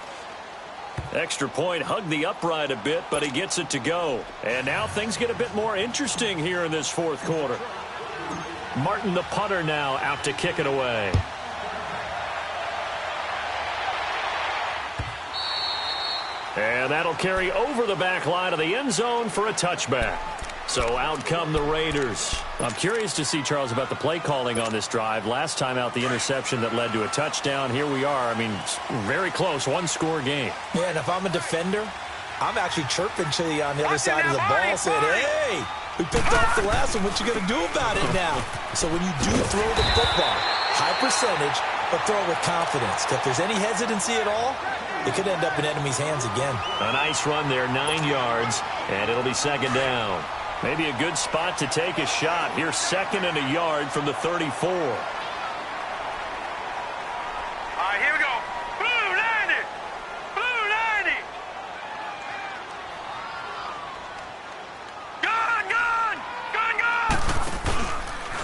Extra point hugged the upright a bit, but he gets it to go. And now things get a bit more interesting here in this 4th quarter. Martin, the punter, now out to kick it away. And that'll carry over the back line of the end zone for a touchback. So out come the Raiders. I'm curious to see, Charles, about the play calling on this drive. Last time out, the interception that led to a touchdown. Here we are. I mean, very close, 1-score game. Yeah, and if I'm a defender, I'm actually chirping to you on the other side of the ball, saying, hey, we picked off the last one. What you going to do about it now? So when you do throw the football, high percentage, but throw it with confidence. If there's any hesitancy at all, it could end up in enemy's hands again. A nice run there, 9 yards, and it'll be 2nd down. Maybe a good spot to take a shot. Here's 2nd and a yard from the 34. All right, here we go. Blue 90. Blue 90. Gun.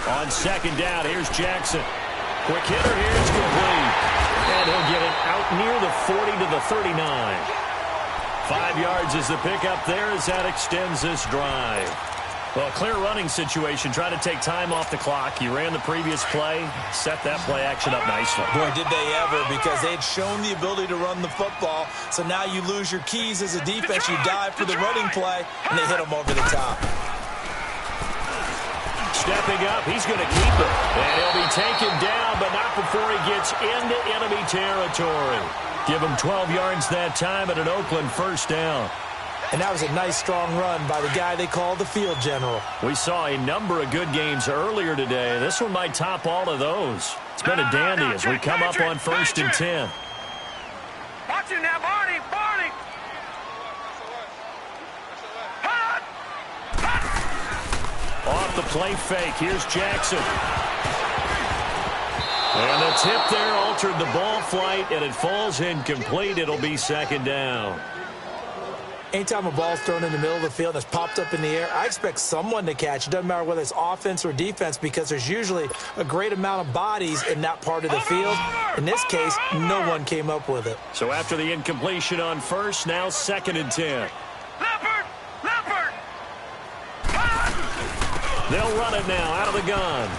On 2nd down, here's Jackson. Quick hitter here is complete. And he'll get it out near the 40 to the 39. 5 yards is the pickup there as that extends this drive. Well, clear running situation. Try to take time off the clock. You ran the previous play, set that play action up nicely. Boy, did they ever, because they had shown the ability to run the football. So now you lose your keys as a defense. You dive for the running play, and they hit them over the top. Stepping up, he's going to keep it. And he'll be taken down, but not before he gets into enemy territory. Give him 12 yards that time at an Oakland 1st down. And that was a nice, strong run by the guy they call the field general. We saw a number of good games earlier today. This one might top all of those. It's been a dandy as we come up on 1st and 10. Watch it now, Barney. Barney. Off the play fake. Here's Jackson. And the tip there altered the ball flight, and it falls incomplete. It'll be 2nd down. Anytime a ball's thrown in the middle of the field and it's popped up in the air, I expect someone to catch. It doesn't matter whether it's offense or defense, because there's usually a great amount of bodies in that part of the field. In this case, no one came up with it. So after the incompletion on 1st, now 2nd and 10. Leopard. Leopard. They'll run it now out of the gun.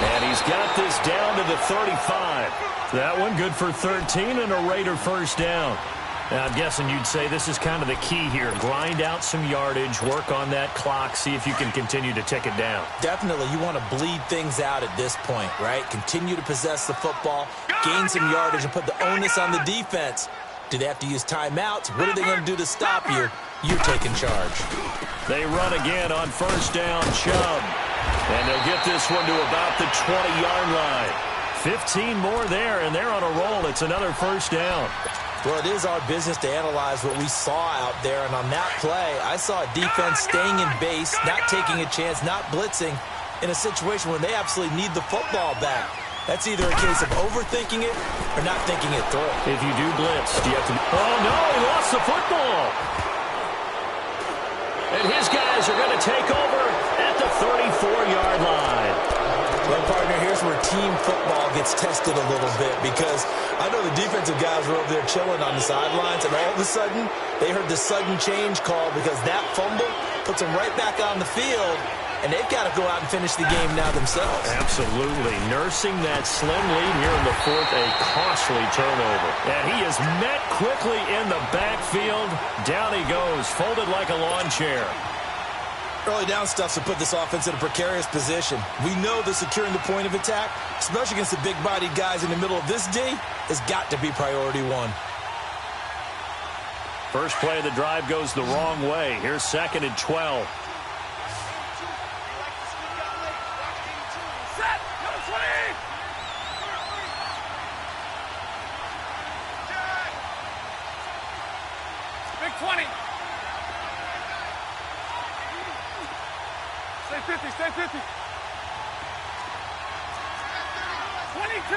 And he's got this down to the 35. That one good for 13 and a Raider 1st down. Now, I'm guessing you'd say this is kind of the key here. Grind out some yardage, work on that clock, see if you can continue to tick it down. Definitely, you want to bleed things out at this point, right? Continue to possess the football, gain some yardage, and put the onus on the defense. Do they have to use timeouts? What are they going to do to stop you? You're taking charge. They run again on 1st down, Chubb. And they'll get this one to about the 20-yard line. 15 more there, and they're on a roll. It's another 1st down. Well, it is our business to analyze what we saw out there, and on that play, I saw a defense staying in base, not taking a chance, not blitzing, in a situation where they absolutely need the football back. That's either a case of overthinking it or not thinking it through. If you do blitz, do you have to... Oh, no, he lost the football. And his guys are going to take over at the 34-yard line. Well, partner, here's where team football gets tested a little bit, because I know the defensive guys were over there chilling on the sidelines, and all of a sudden, they heard the sudden change call because that fumble puts them right back on the field, and they've got to go out and finish the game now themselves. Absolutely. Nursing that slim lead here in the fourth, a costly turnover. And he is met quickly in the backfield. Down he goes, folded like a lawn chair. Early down stuff to put this offense in a precarious position. We know that securing the point of attack, especially against the big-bodied guys in the middle of this D, has got to be priority one. First play of the drive goes the wrong way. Here's 2nd and 12. Set! Number 20! Big 20. Stay 50, stay 50. 22!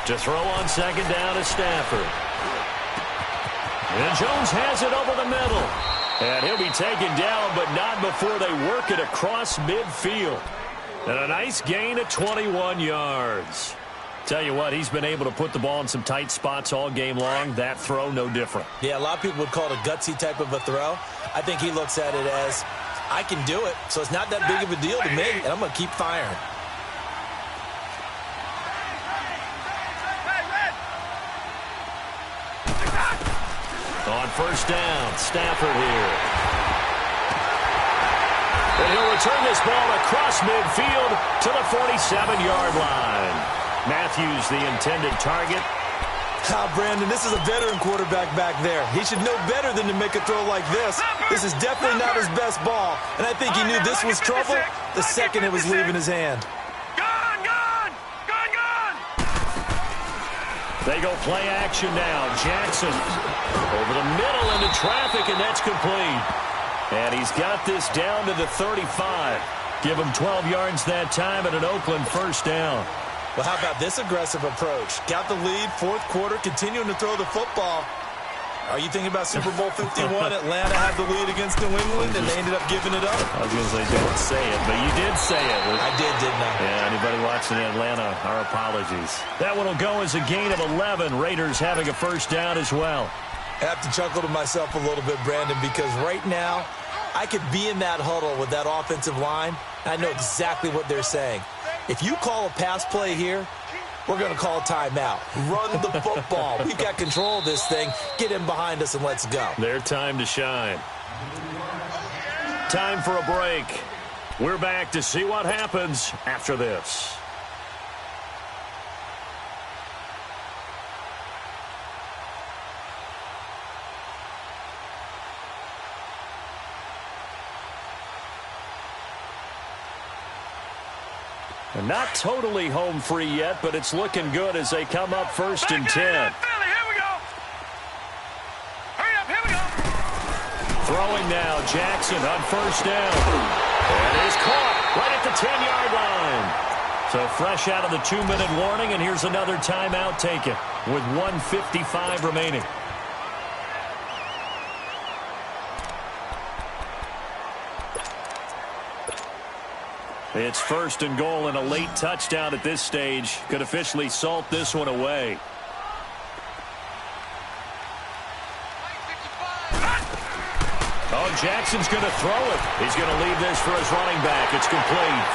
To throw on 2nd down is Stafford. And Jones has it over the middle. And he'll be taken down, but not before they work it across midfield. And a nice gain of 21 yards. Tell you what, he's been able to put the ball in some tight spots all game long. That throw, no different. Yeah, a lot of people would call it a gutsy type of a throw. I think he looks at it as, I can do it, so it's not that big of a deal to me, and I'm going to keep firing. On 1st down, Stafford here. And he'll return this ball across midfield to the 47-yard line. Matthews, the intended target. Brandon, this is a veteran quarterback back there. He should know better than to make a throw like this. This is definitely not his best ball, and I think he knew this was trouble the second it was leaving his hand. They go play action now. Jackson over the middle into traffic, and that's complete. And he's got this down to the 35. Give him 12 yards that time at an Oakland 1st down. Well, how about this aggressive approach? Got the lead, 4th quarter, continuing to throw the football. Are you thinking about Super Bowl 51? Atlanta had the lead against New England, and they ended up giving it up. I was going to say, don't say it, but you did say it. I did, didn't I? Yeah, anybody watching Atlanta, our apologies. That one will go as a gain of 11. Raiders having a 1st down as well. I have to chuckle to myself a little bit, Brandon, because right now, I could be in that huddle with that offensive line, and I know exactly what they're saying. If you call a pass play here, we're going to call a timeout. Run the football. We've got control of this thing. Get in behind us and let's go. Their time to shine. Time for a break. We're back to see what happens after this. And not totally home free yet, but it's looking good as they come up 1st and 10. Here we go. Hurry up, here we go. Throwing now, Jackson on 1st down. And is caught right at the 10-yard line. So fresh out of the 2-minute warning, and here's another timeout taken with 1:55 remaining. It's 1st and goal, and a late touchdown at this stage could officially salt this one away. Oh, Jackson's going to throw it. He's going to leave this for his running back. It's complete.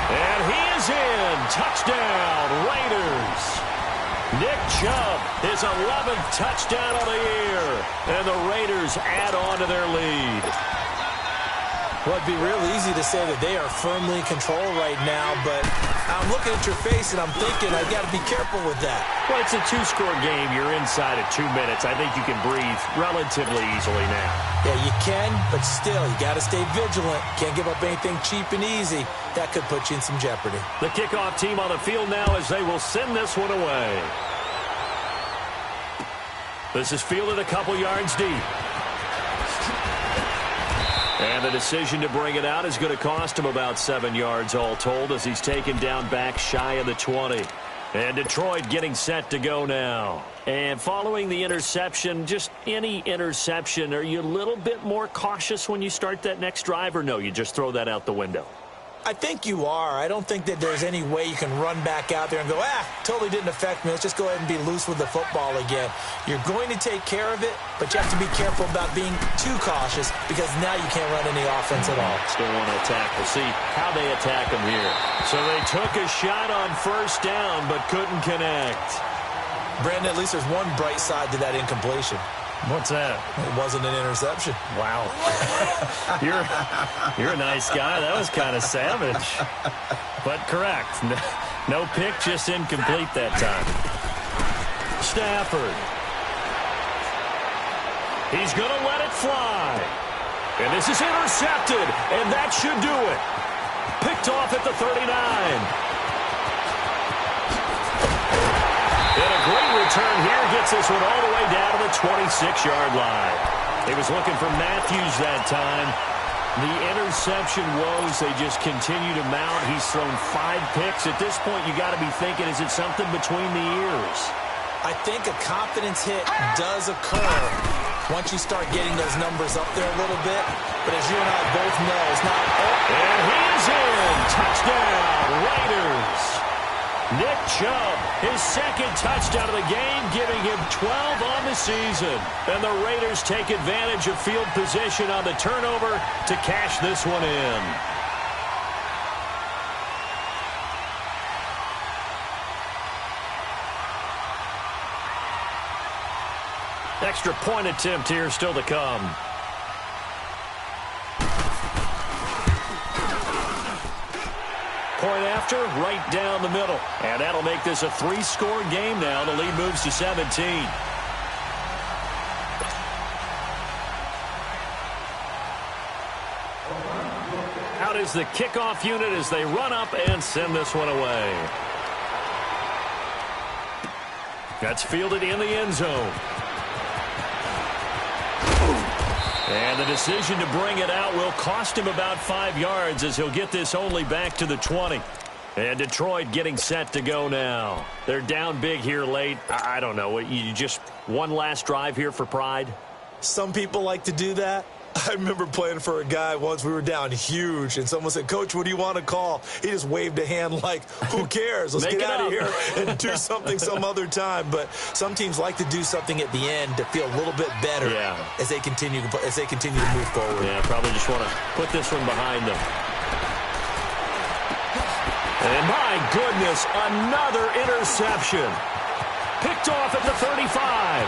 And he is in. Touchdown, Raiders. Nick Chubb, his 11th touchdown of the year. And the Raiders add on to their lead. Well, it'd be real easy to say that they are firmly in control right now, but I'm looking at your face and I'm thinking I've got to be careful with that. Well, it's a 2-score game. You're inside at 2 minutes. I think you can breathe relatively easily now. Yeah, you can, but still, you got to stay vigilant. Can't give up anything cheap and easy. That could put you in some jeopardy. The kickoff team on the field now as they will send this one away. This is fielded a couple yards deep. And the decision to bring it out is going to cost him about 7 yards all told as he's taken down back shy of the 20. And Detroit getting set to go now. And following the interception, just any interception, are you a little bit more cautious when you start that next drive, or no, you just throw that out the window? I think you are. I don't think that there's any way you can run back out there and go, totally didn't affect me. Let's just go ahead and be loose with the football again. You're going to take care of it, but you have to be careful about being too cautious because now you can't run any offense at all. Still want to attack. We'll see how they attack them here. So they took a shot on first down, but couldn't connect. Brandon, at least there's one bright side to that incompletion. What's that? It wasn't an interception. Wow. You're a nice guy. That was kind of savage. But correct. No pick, just incomplete that time. Stafford. He's going to let it fly. And this is intercepted, and that should do it. Picked off at the 39. And a great return here gets this one all the way down to the 26-yard line. He was looking for Matthews that time. The interception woes, they just continue to mount. He's thrown 5 picks. At this point, you got to be thinking, is it something between the ears? I think a confidence hit does occur once you start getting those numbers up there a little bit. But as you and I both know, it's not... And he's in. Touchdown, Raiders. Nick Chubb, his second touchdown of the game, giving him 12 on the season. And the Raiders take advantage of field position on the turnover to cash this one in. Extra point attempt here still to come. Point after, right down the middle. And that'll make this a 3-score game now. The lead moves to 17. Out is the kickoff unit as they run up and send this one away. That's fielded in the end zone. And the decision to bring it out will cost him about 5 yards as he'll get this only back to the 20. And Detroit getting set to go now. They're down big here late. I don't know. You just one last drive here for pride? Some people like to do that. I remember playing for a guy once. We were down huge, and someone said, "Coach, what do you want to call?" He just waved a hand like, who cares? Let's get out of here and do something some other time. But some teams like to do something at the end to feel a little bit better as they continue to move forward. Yeah, probably just want to put this one behind them. And my goodness, another interception. Picked off at the 35.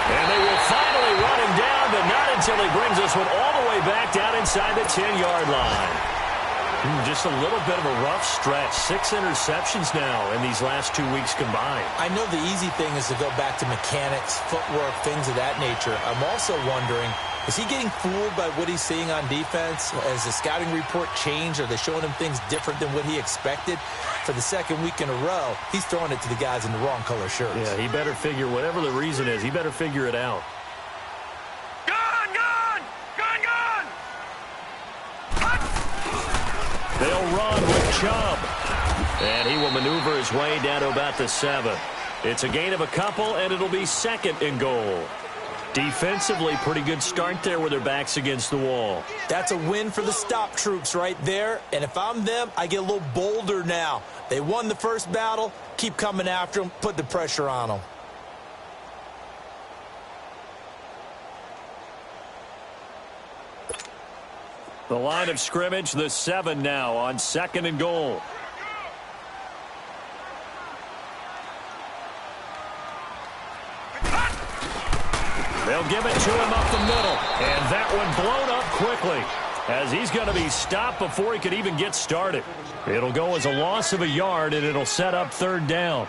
And they will finally run him down, but not until he brings this one all the way back down inside the 10-yard line. Just a little bit of a rough stretch. 6 interceptions now in these last 2 weeks combined. I know the easy thing is to go back to mechanics, footwork, things of that nature. I'm also wondering, is he getting fooled by what he's seeing on defense? Has the scouting report changed? Are they showing him things different than what he expected? For the second week in a row, he's throwing it to the guys in the wrong color shirts. Yeah, he better figure, whatever the reason is, he better figure it out. Gone, gone! Gone, gone! They'll run with Chubb. And he will maneuver his way down to about the 7. It's a gain of a couple, and it'll be 2nd and goal. Defensively, pretty good start there with their backs against the wall. That's a win for the stop troops right there. And if I'm them, I get a little bolder now. They won the first battle. Keep coming after them. Put the pressure on them. The line of scrimmage, the 7 now on 2nd and goal. They'll give it to him up the middle. And that one blown up quickly as he's going to be stopped before he could even get started. It'll go as a loss of a yard, and it'll set up 3rd down.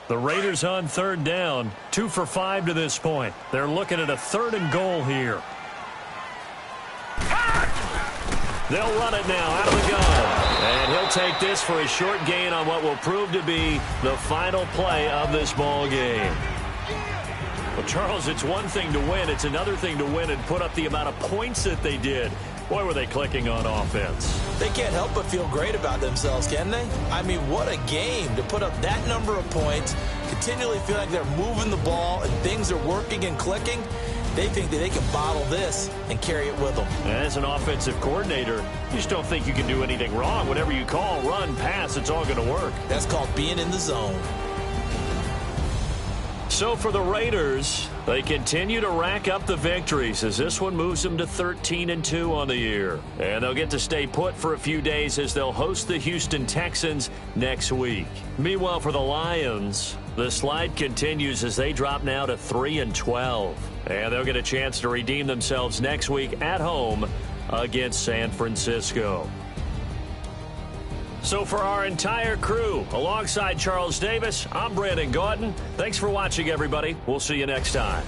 The Raiders on 3rd down, 2 for 5 to this point. They're looking at a 3rd and goal here. They'll run it now out of the gun. And he'll take this for a short gain on what will prove to be the final play of this ball game. Well, Charles, it's one thing to win. It's another thing to win and put up the amount of points that they did. Boy, were they clicking on offense. They can't help but feel great about themselves, can they? I mean, what a game to put up that number of points, continually feel like they're moving the ball and things are working and clicking. They think that they can bottle this and carry it with them. As an offensive coordinator, you just don't think you can do anything wrong. Whatever you call, run, pass, it's all going to work. That's called being in the zone. So for the Raiders, they continue to rack up the victories as this one moves them to 13-2 on the year. And they'll get to stay put for a few days as they'll host the Houston Texans next week. Meanwhile, for the Lions, the slide continues as they drop now to 3-12. And they'll get a chance to redeem themselves next week at home against San Francisco. So for our entire crew, alongside Charles Davis, I'm Brandon Gaudin. Thanks for watching, everybody. We'll see you next time.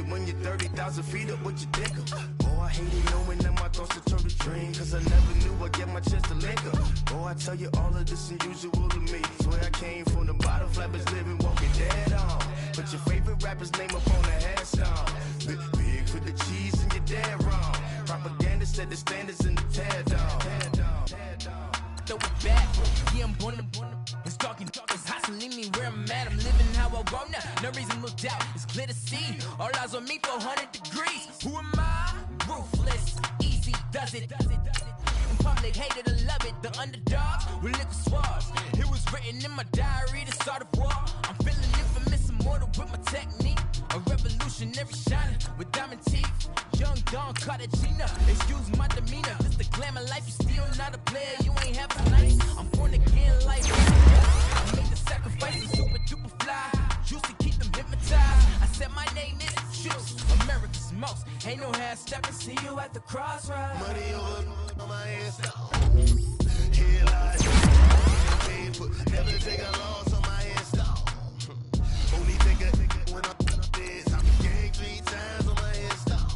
When you're 30,000 feet up, what you think of? Oh, I hated knowing that my thoughts would turn to dream, cause I never knew I'd get my chance to link up. Oh, I tell you all of this unusual to me. Swear I came from the bottom, flappers living, walking dead on. Put your favorite rapper's name up on the headstone. Big for the cheese and you're dead wrong. Propaganda set the standards in the tear down. Throw it back, yeah, I'm born it's talking, it's hustling me where I'm at. I'm living how I want now. No reason looked out, it's clear to see. All eyes on me for 100 degrees. Who am I? Ruthless, easy, does it. In public, hated or love it. The underdogs with liquor swabs. It was written in my diary to start a war. I'm feeling infamous, immortal with my technique. A revolutionary shining with diamond teeth. Young Don Cartagena, excuse my demeanor. This the glamour life, you still not a player. You ain't half as nice. I'm born again like I made the sacrifice, I'm super duper fly. Used to keep them hypnotized. I said my name is Juice, America's most. Ain't no half stepping, see you at the crossroads. Money over my hands down. Here lies paper. Never take a loss on my hands down. Only take a when I'm dead. I'm gang 3 times on my hands down.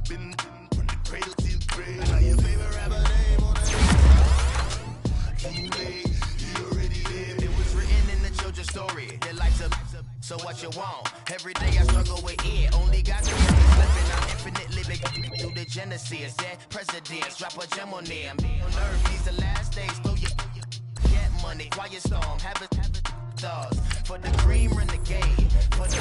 Been from the cradle to the grave. Now your favorite rapper name on the hands down. Too late, you already lived. It was written in the children's story. Their life's up, so what you want? Every day I struggle with it. Only got the money slipping. I'm infinitely big through the genesis. Dead presidents, drop a gem on them. On earth, these the last days. Throw your get money, quiet storm, have it thoughts. For the cream renegade, for the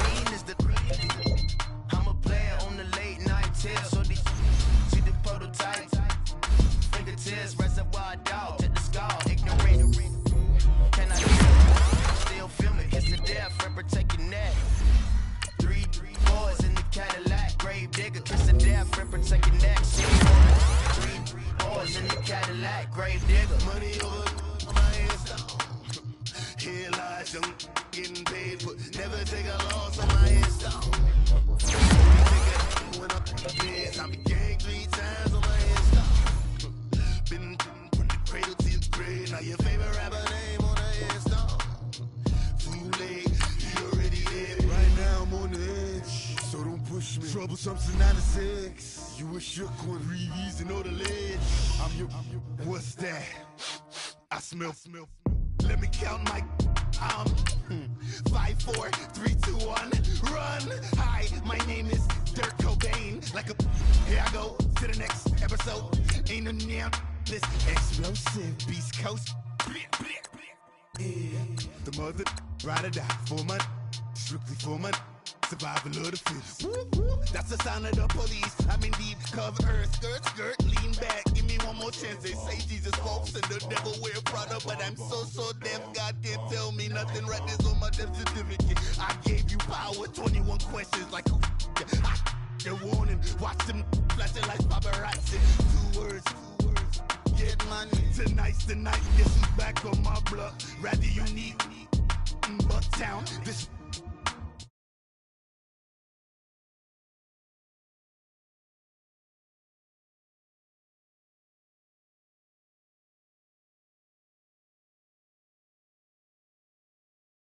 green is the green. I'm a player on the late night tier, so these see the prototype. Fingertips, reservoir dog, to the skull, ignorant. Can I still film it? It's the death, ripper, take your neck. 3 boys in the Cadillac, grave digger, kiss the death, ripper, take your neck. 3 boys in the Cadillac, grave digger. Money over my hands down. Here lies young, getting paid, but never take a loss on my hands down. Only take it when I'm dead. I be gang 3 times on my hands down. Been from the cradle to the grave. Now your favorite rapper name on the hands down. Too late, you already did. Right now I'm on the edge, so don't push me. Troublesome to 96. You a shook one, Reeves and know the ledge. I'm your, what's that? I smell. Let me count my 5, 4, 3, 2, 1, run. Hi, my name is Dirk Cobain. Like a here I go to the next episode. Ain't no damn this explosive Beast Coast. Yeah. The mother ride or die for money, strictly for money. Survival of the fittest. That's the sound of the police. I'm in deep cover earth. Skirt, lean back. Give me one more chance. They say Jesus walks and the devil wear Prada, but I'm so deaf. God can't tell me nothing. Right there's on my death certificate. I gave you power. 21 questions like who? The warning. Watch them flashing like paparazzi. Two words. Get money. Tonight's the night. This is back on my block. Rather unique. Bucktown. This